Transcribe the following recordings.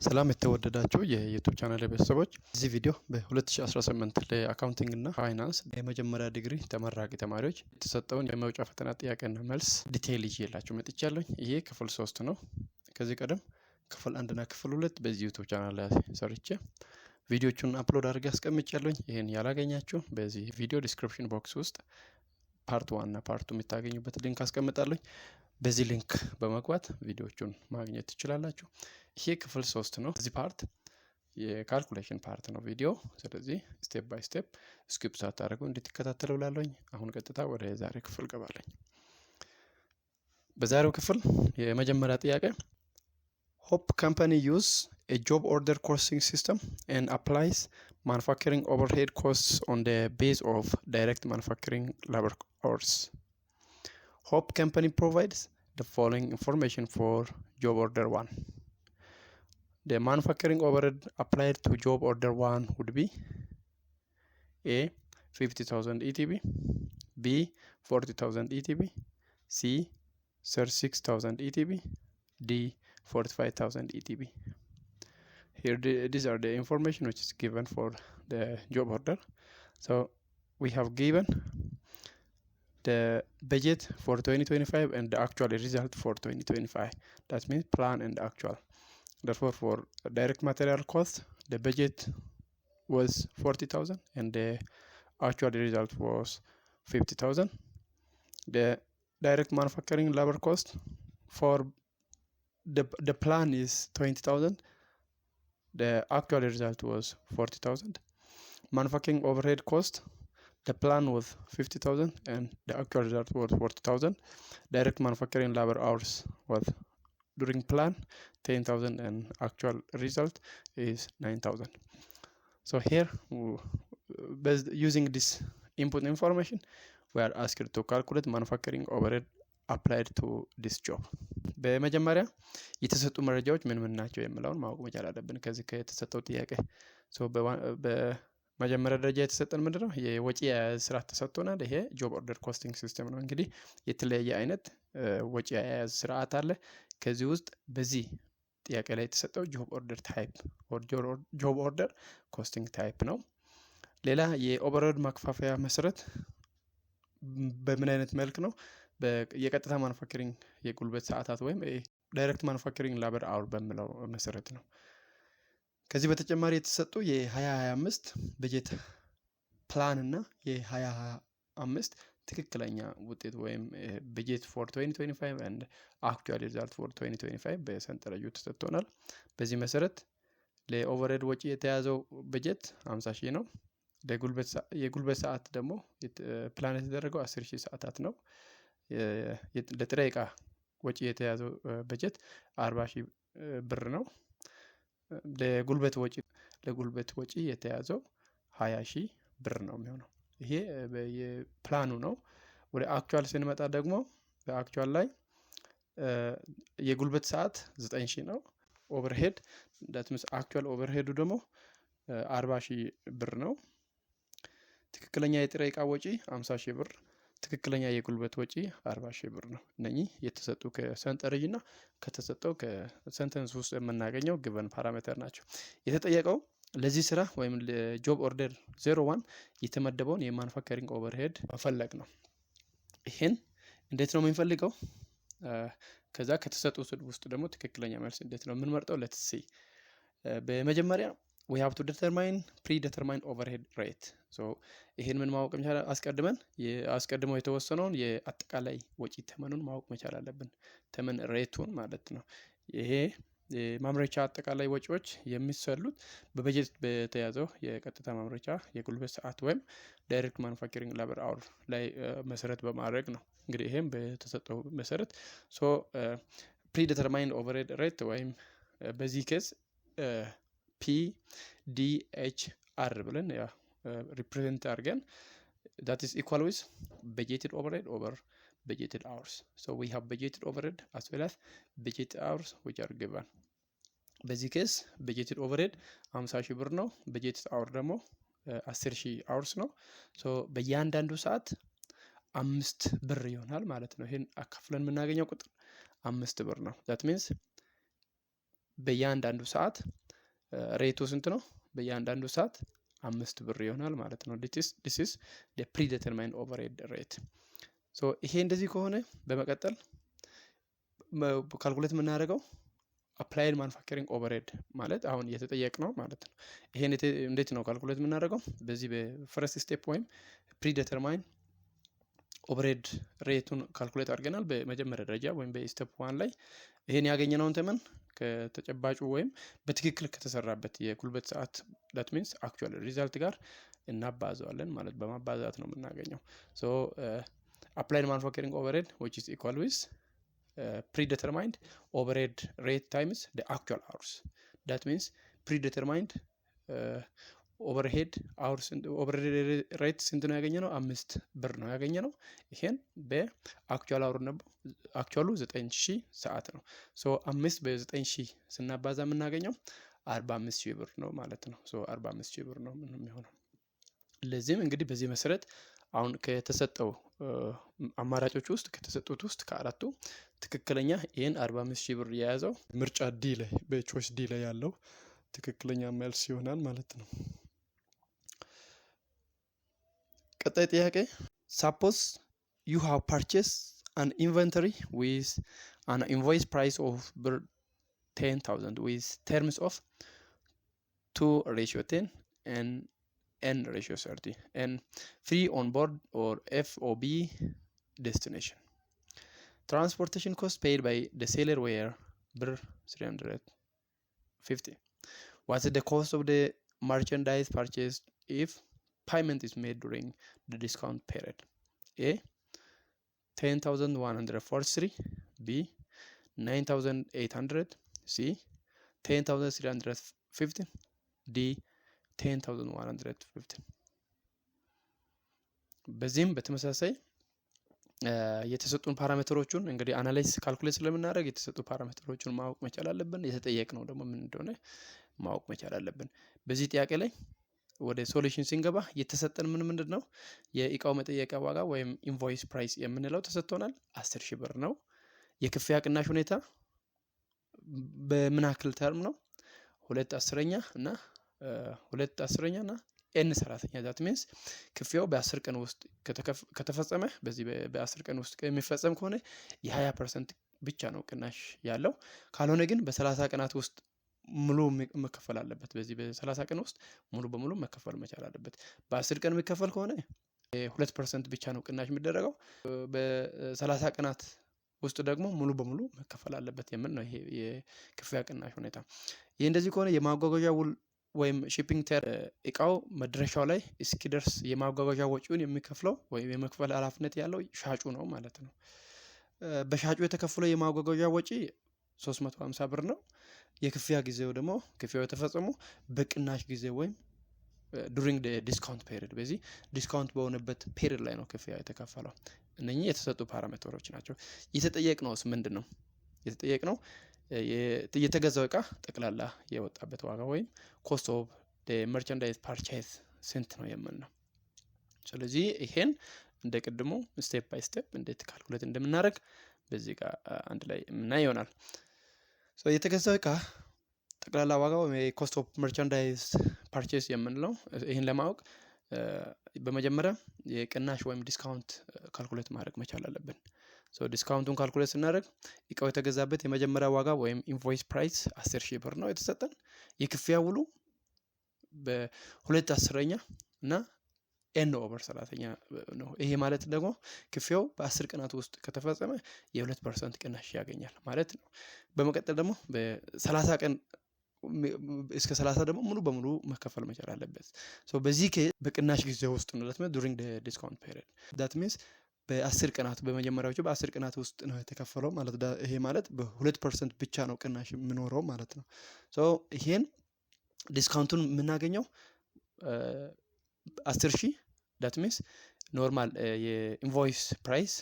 ሰላም የተወደዳችሁ የዩቲዩብ ቻናል ቤተሰቦች፣ እዚህ ቪዲዮ በ2018 ለአካውንቲንግ እና ፋይናንስ የመጀመሪያ ዲግሪ ተመራቂ ተማሪዎች የተሰጠውን የመውጫ ፈተና ጥያቄና መልስ ዲቴይል ይዤላችሁ መጥቻለሁ። ይሄ ክፍል 3 ነው። ከዚህ ቀደም ክፍል 1 እና ክፍል 2 በዚህ ዩቲዩብ ቻናል ላይ ሰርቼ ቪዲዮቹን አፕሎድ አድርጌ አስቀምጫለሁ። ይሄን ያላገኛችሁ በዚህ ቪዲዮ ዲስክሪፕሽን ቦክስ ውስጥ ፓርት 1 እና ፓርት 2 የምታገኙበት ሊንክ አስቀምጣለሁ። በዚህ ሊንክ በመግባት ቪዲዮቹን ማግኘት ትችላላችሁ። ይሄ ክፍል 3 ነው። እዚህ ፓርት የካልኩሌሽን ፓርት ነው ቪዲዮ። ስለዚህ ስቴፕ ባይ ስቴፕ ስኪፕ ሳታደርጉ እንድትከታተሉ እላለሁ። አሁን ቀጥታ ወደ ዛሬ ክፍል ገባለሁ። በዛሬው ክፍል የመጀመሪያ ጥያቄ ሆፕ ካምፓኒ ዩዝ a job order costing system and applies manufacturing overhead costs on the base of direct manufacturing labor hours. Hope company provides the following information for job order 1. The manufacturing overhead applied to job order 1 would be A. 50,000 ETB, B. 40,000 ETB, C. 36,000 ETB, D. 45,000 ETB. Here these are the information which is given for the job order. So we have given the budget for 2025 and the actual result for 2025. That means plan and actual. Therefore, for direct material cost, the budget was 40,000 and the actual result was 50,000. The direct manufacturing labor cost for the plan is 20,000. The actual result was 40,000. Manufacturing overhead cost, the plan was 50,000 and the actual result was 40,000. Direct manufacturing labor hours was during plan 10,000 and actual result is 9,000. So here, using this input information, we are asked to calculate manufacturing overhead applied to this job. በመጀመሪያ የተሰጡ መረጃዎች ምን ምን ናቸው የሚለውን ማወቅ መቻል አለብን። ከዚህ ከተሰጠው ጥያቄ በመጀመሪያ ደረጃ የተሰጠን ምንድነው? የወጪ አያያዝ ስርዓት ተሰጥቶናል። ይሄ ጆብ ኦርደር ኮስቲንግ ሲስተም ነው። እንግዲህ የተለያየ አይነት ወጪ አያያዝ ስርዓት አለ። ከዚህ ውስጥ በዚህ ጥያቄ ላይ የተሰጠው ጆብ ኦርደር ታይፕ ጆብ ኦርደር ኮስቲንግ ታይፕ ነው። ሌላ የኦቨርሄድ ማከፋፈያ መሰረት በምን አይነት መልክ ነው? የቀጥታ ማኑፋክቸሪንግ የጉልበት ሰዓታት ወይም ዳይሬክት ማኑፋክቸሪንግ ላበር አወር በሚለው መሰረት ነው። ከዚህ በተጨማሪ የተሰጡ የ2025 በጀት ፕላን እና የ2025 ትክክለኛ ውጤት ወይም በጀት ፎር 2025 and actual result for 2025 በሰንጠረዡ ተሰጥቶናል። በዚህ መሰረት ለኦቨርሄድ ወጪ የተያዘው በጀት 50,000 ነው። የጉልበት ሰዓት ደግሞ ፕላን የተደረገው 10,000 ሰዓታት ነው። ለጥሬ ዕቃ ወጪ የተያዘው በጀት 40,000 ብር ነው። ለጉልበት ወጪ የተያዘው 20,000 ብር ነው የሚሆነው። ይሄ የፕላኑ ነው። ወደ አክቹዋል ስንመጣ ደግሞ በአክቹዋል ላይ የጉልበት ሰዓት 9,000 ነው። ኦቨርሄድ ዳትምስ አክቹዋል ኦቨርሄዱ ደግሞ 40,000 ብር ነው። ትክክለኛ የጥሬ ዕቃ ወጪ 50,000 ብር፣ ትክክለኛ የጉልበት ወጪ 40,000 ብር ነው። እነኚህ የተሰጡ ከሰንጠረዥ እና ከተሰጠው ከሰንተንስ ውስጥ የምናገኘው ግቨን ፓራሜተር ናቸው። የተጠየቀው ለዚህ ስራ ወይም ለጆብ ኦርደር 01 የተመደበውን የማኑፋክቸሪንግ ኦቨርሄድ መፈለግ ነው። ይሄን እንዴት ነው የምንፈልገው? ከዛ ከተሰጡት ውስጥ ደግሞ ትክክለኛ መልስ እንዴት ነው የምንመርጠው? ሌትስ ሲ። በመጀመሪያ we have to determine predetermined overhead rate. so ይሄን ምን ማወቅ መቻል አስቀድመው የተወሰነውን የአጠቃላይ ወጪ ተመኑን ማወቅ መቻል አለብን። ተመን ሬቱን ማለት ነው። ይሄ የማምረቻ አጠቃላይ ወጪዎች የሚሰሉት በበጀት በተያዘው የቀጥታ ማምረቻ የጉልበት ሰዓት ወይም ዳይሬክት ማኑፋክቸሪንግ ላበር አወር ላይ መሰረት በማድረግ ነው። እንግዲህ ይሄም በተሰጠው መሰረት predetermined overhead rate ወይም በዚህ ኬዝ PDHR ብለን represent አድርገን that is equal with budgeted overhead over budgeted hours. So we have budgeted overhead as well as budgeted hours which are given. በዚህ ኬስ budgeted overhead 50,000 ብር ነው። budgeted hour ደግሞ 10,000 hours ነው። so በእያንዳንዱ ሰዓት 5 ብር ይሆናል ማለት ነው። ይሄን አካፍለን የምናገኘው ቁጥር 5 ብር ነው። that means በእያንዳንዱ ሰዓት ሬቱ ስንት ነው? በእያንዳንዱ ሰዓት 5 ብር ይሆናል ማለት ነው። this is the predetermined overhead rate። ይሄ እንደዚህ ከሆነ በመቀጠል ካልኩሌት የምናደርገው applied manufacturing overhead ማለት አሁን እየተጠየቅነው ማለት ነው። ይሄን እንዴት ነው ካልኩሌት የምናደርገው? በዚህ በፈርስት ስቴፕ ወይም predetermined overhead ሬቱን ካልኩሌት አድርገናል በመጀመሪያ ደረጃ ወይም በስቴፕ 1 ላይ ይሄን ያገኘነውን ተመን ከተጨባጩ ወይም በትክክል ከተሰራበት የጉልበት ሰዓት that means actual result ጋር እናባዛዋለን ማለት በማባዛት ነው የምናገኘው። applied manufacturing overhead which is equal with predetermined overhead rate times the actual hours. That means predetermined overhead hours rate ስንት ነው ያገኘነው? 5 ብር ነው ያገኘነው። ይሄን በአክቹዋል አወር ነው አክቹዋሉ 9000 ሰዓት ነው። 5 በ9000 ስናባዛ የምናገኘው 45000 ብር ነው ማለት ነው። 45000 ብር ነው የሚሆነው። ለዚህም እንግዲህ በዚህ መሰረት አሁን ከተሰጠው አማራጮች ውስጥ ከተሰጡት ውስጥ ከአራቱ ትክክለኛ ይሄን 45000 ብር የያዘው ምርጫ ዲ ላይ በቾይስ ዲ ላይ ያለው ትክክለኛ መልስ ይሆናል ማለት ነው። ቀጣይ ጥያቄ suppose you have purchased an inventory with an invoice price of 10,000 with terms of 2:10 and n:30 and free on board or FOB destination. Transportation costs paid by the seller were 350. What's the cost of the merchandise purchased if payment is made during the discount period? A 10,143, B 9,800, C 10,350, D 10,150። በዚህም በተመሳሳይ የተሰጡን ፓራሜትሮቹን እንግዲህ አናላይዝ ካልኩሌት ስለምናደርግ የተሰጡ ፓራሜትሮቹን ማወቅ መቻል አለብን። የተጠየቅነው ደግሞ ምን እንደሆነ ማወቅ መቻል አለብን። በዚህ ጥያቄ ላይ ወደ ሶሉሽን ሲንገባ የተሰጠን ምንድን ነው? የእቃው መጠየቂያ ዋጋ ወይም ኢንቮይስ ፕራይስ የምንለው ተሰጥቶናል 10000 ብር ነው። የክፍያ ቅናሽ ሁኔታ በምን ያክል ተርም ነው? 2/10 እና 2/10 እና n:30 that means ክፍያው በ10 ቀን ውስጥ ከተፈጸመ በዚህ በ10 ቀን ውስጥ የሚፈጸም ከሆነ የ20% ብቻ ነው ቅናሽ ያለው። ካልሆነ ግን በ30 ቀናት ውስጥ ሙሉ መከፈል አለበት። በዚህ በ30 ቀን ውስጥ ሙሉ በሙሉ መከፈል መቻል አለበት። በ10 ቀን የሚከፈል ከሆነ 2% ብቻ ነው ቅናሽ የሚደረገው። በ30 ቀናት ውስጥ ደግሞ ሙሉ በሙሉ መከፈል አለበት የምን ነው ይሄ የክፍያ ቅናሽ ሁኔታ። ይሄ እንደዚህ ከሆነ የማጓጓዣ ውል ወይም ሺፒንግ ተር እቃው መድረሻው ላይ እስኪደርስ የማጓጓዣ ወጪውን የሚከፍለው ወይም የመክፈል ኃላፊነት ያለው ሻጩ ነው ማለት ነው። በሻጩ የተከፈለው የማጓጓዣ ወጪ 350 ብር ነው። የክፍያ ጊዜው ደግሞ ክፍያው የተፈጸመው በቅናሽ ጊዜ ወይም during the discount period በዚህ ዲስካውንት በሆነበት ፔሪድ ላይ ነው ክፍያ የተከፈለው። እነኚህ የተሰጡ ፓራሜትሮች ናቸው። የተጠየቅነውስ ምንድነው? የተጠየቅነው የተገዛው እቃ ጠቅላላ የወጣበት ዋጋ ወይም cost of the merchandise purchase ስንት ነው የምን ነው። ስለዚህ ይሄን እንደ ቅድሙ ስቴፕ ባይ ስቴፕ እንዴት ካልኩሌት እንደምናደርግ በዚህ ጋር አንድ ላይ የምናየው ይሆናል። የተገዛው እቃ ጠቅላላ ዋጋ ወይም cost of merchandise purchase የምንለው ይሄን ለማወቅ በመጀመሪያ የቅናሽ ወይም ዲስካውንት ካልኩሌት ማድረግ መቻል አለብን። ዲስካውንቱን ካልኩሌት ስናደርግ እቃው የተገዛበት የመጀመሪያ ዋጋ ወይም ኢንቮይስ ፕራይስ 10000 ብር ነው የተሰጠን። የክፍያ ውሉ በ2/10 እና n/30 ነው። ይሄ ማለት ደግሞ ክፍያው በ10 ቀናት ውስጥ ከተፈጸመ የ2% ቅናሽ ያገኛል ማለት ነው። በመቀጠል ደግሞ በ30 ቀን እስከ 30 ደግሞ ሙሉ በሙሉ መከፈል መቻል አለበት። በዚህ በቅናሽ ጊዜ ውስጥ ነው ማለት during the discount period that means በ10 ቀናት በመጀመሪያዎቹ በ10 ቀናት ውስጥ ነው የተከፈለው ማለት ይሄ ማለት በ2% ብቻ ነው ቅናሽ የሚኖረው ማለት ነው። ይሄን ዲስካውንቱን የምናገኘው 10000 that means ኖርማል የኢንቮይስ ፕራይስ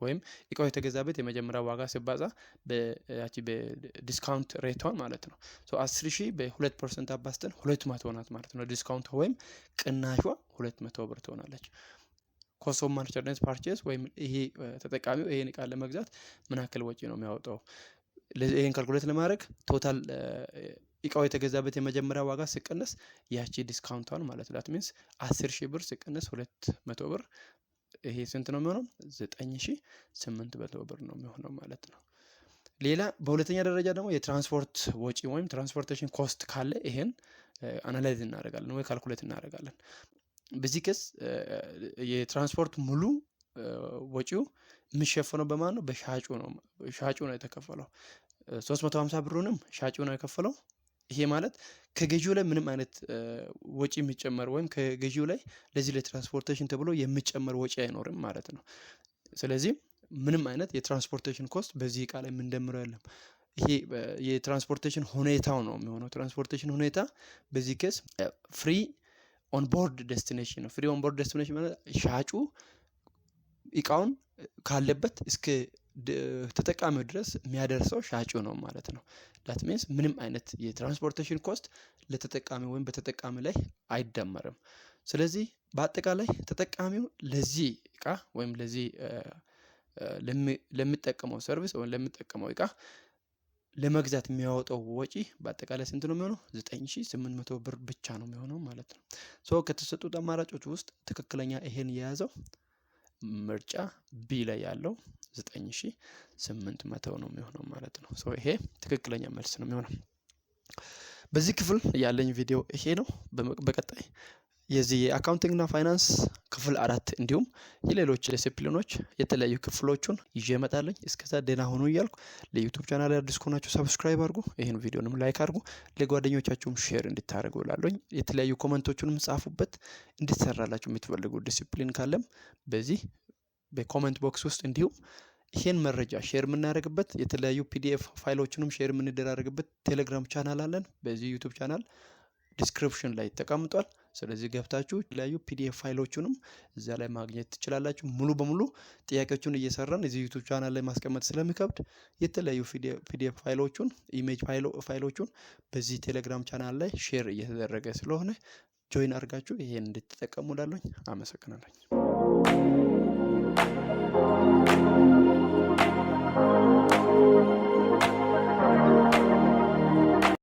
ወይም እቃው የተገዛበት የመጀመሪያ ዋጋ ሲባዛ በያቺ በዲስካውንት ሬቷን ማለት ነው። 10000 በ2% አባዝተን 200 ናት ማለት ነው። ዲስካውንት ወይም ቅናሿ 200 ብር ትሆናለች። cost of merchandise purchase ወይም ይሄ ተጠቃሚው ይሄን እቃ ለመግዛት ምን ያክል ወጪ ነው የሚያወጣው ይሄን ካልኩሌት ለማድረግ ቶታል እቃው የተገዛበት የመጀመሪያ ዋጋ ሲቀነስ ያቺ ዲስካውንቷን ማለት ነው። ሚንስ 10,000 ብር ሲቀነስ 200 ብር ይሄ ስንት ነው የሚሆነው? 9,800 ብር ነው የሚሆነው ማለት ነው። ሌላ በሁለተኛ ደረጃ ደግሞ የትራንስፖርት ወጪ ወይም ትራንስፖርቴሽን ኮስት ካለ ይሄን አናላይዝ እናደርጋለን ወይ ካልኩሌት እናደርጋለን። በዚህ ኬስ የትራንስፖርት ሙሉ ወጪው የሚሸፈነው በማን ነው? በሻጩ ነው። ሻጩ ነው የተከፈለው። 350 ብሩንም ሻጩ ነው የከፈለው። ይሄ ማለት ከገዢው ላይ ምንም አይነት ወጪ የሚጨመር ወይም ከገዢው ላይ ለዚህ ለትራንስፖርቴሽን ተብሎ የሚጨመር ወጪ አይኖርም ማለት ነው። ስለዚህ ምንም አይነት የትራንስፖርቴሽን ኮስት በዚህ እቃ ላይ የምንደምረው የለም። ይሄ የትራንስፖርቴሽን ሁኔታው ነው የሚሆነው። ትራንስፖርቴሽን ሁኔታ በዚህ ኬስ ፍሪ ኦን ቦርድ ዴስቲኔሽን ነው። ፍሪ ኦን ቦርድ ዴስቲኔሽን ማለት ሻጩ እቃውን ካለበት እስከ ተጠቃሚው ድረስ የሚያደርሰው ሻጩ ነው ማለት ነው። ዳት ሚንስ ምንም አይነት የትራንስፖርቴሽን ኮስት ለተጠቃሚ ወይም በተጠቃሚ ላይ አይደመርም። ስለዚህ በአጠቃላይ ተጠቃሚው ለዚህ እቃ ወይም ለዚህ ለሚጠቀመው ሰርቪስ ወይም ለሚጠቀመው እቃ ለመግዛት የሚያወጣው ወጪ በአጠቃላይ ስንት ነው የሚሆነው? 9,800 ብር ብቻ ነው የሚሆነው ማለት ነው። ሶ ከተሰጡት አማራጮች ውስጥ ትክክለኛ ይሄን የያዘው ምርጫ ቢ ላይ ያለው 9,800 ነው የሚሆነው ማለት ነው። ሶ ይሄ ትክክለኛ መልስ ነው የሚሆነው። በዚህ ክፍል ያለኝ ቪዲዮ ይሄ ነው። በቀጣይ የዚህ የአካውንቲንግ እና ፋይናንስ ክፍል 4 እንዲሁም የሌሎች ዲሲፕሊኖች የተለያዩ ክፍሎቹን ይዤ እመጣለሁ። እስከዛ ደህና ሆኑ እያልኩ ለዩቲዩብ ቻናል አዲስ ከሆናችሁ ሰብስክራይብ አድርጉ፣ ይሄን ቪዲዮንም ላይክ አድርጉ፣ ለጓደኞቻችሁም ሼር እንድታደርጉ እላለሁ። የተለያዩ ኮሜንቶቹንም ጻፉበት። እንድትሰራላችሁ የምትፈልጉ ዲሲፕሊን ካለም በዚህ በኮሜንት ቦክስ ውስጥ እንዲሁም ይሄን መረጃ ሼር የምናደርግበት የተለያዩ ፒዲኤፍ ፋይሎችንም ሼር የምንደራረግበት ቴሌግራም ቻናል አለን። በዚህ ዩቲዩብ ቻናል ዲስክሪፕሽን ላይ ተቀምጧል። ስለዚህ ገብታችሁ የተለያዩ ፒዲኤፍ ፋይሎቹንም እዛ ላይ ማግኘት ትችላላችሁ። ሙሉ በሙሉ ጥያቄዎቹን እየሰራን እዚህ ዩቲዩብ ቻናል ላይ ማስቀመጥ ስለሚከብድ የተለያዩ ፒዲኤፍ ፋይሎቹን ኢሜጅ ፋይሎቹን በዚህ ቴሌግራም ቻናል ላይ ሼር እየተደረገ ስለሆነ ጆይን አድርጋችሁ ይሄን እንድትጠቀሙ እላለሁ። አመሰግናለሁ።